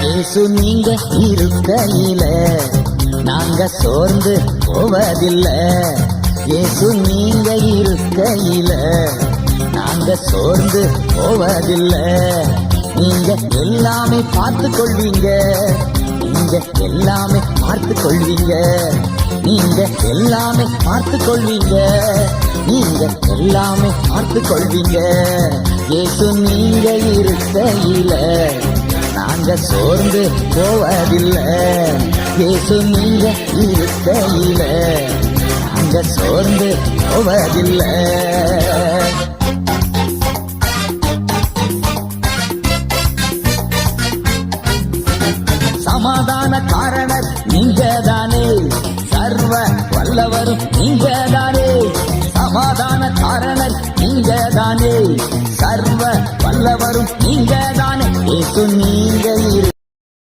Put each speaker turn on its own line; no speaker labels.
இயேசு நீங்க இருக்கையில நாங்க சோர்ந்து போவதில்லை. இயேசு நீங்க இருக்கையில நாங்க சோர்ந்து போவதில்லை. நீங்க எல்லாமே பார்த்து கொள்வீங்க, நீங்க எல்லாமே பார்த்து கொள்வீங்க, நீங்க எல்லாமே பார்த்து கொள்வீங்க, நீங்க எல்லாமே பார்த்து கொள்வீங்க. இயேசு நீங்க இருக்கையில நாங்க சோர்ந்து போவதில்லை. இயேசு நீங்க இருக்கையில நாங்க சோர்ந்து போவதில்லை. சமாதான காரணர் நீங்க தானே, சர்வ வல்லவரும் நீங்க தானே. சமாதான காரணர் நீங்க தானே, சர்வ வல்லவரும் நீங்க தானே. இயேசு நீங்க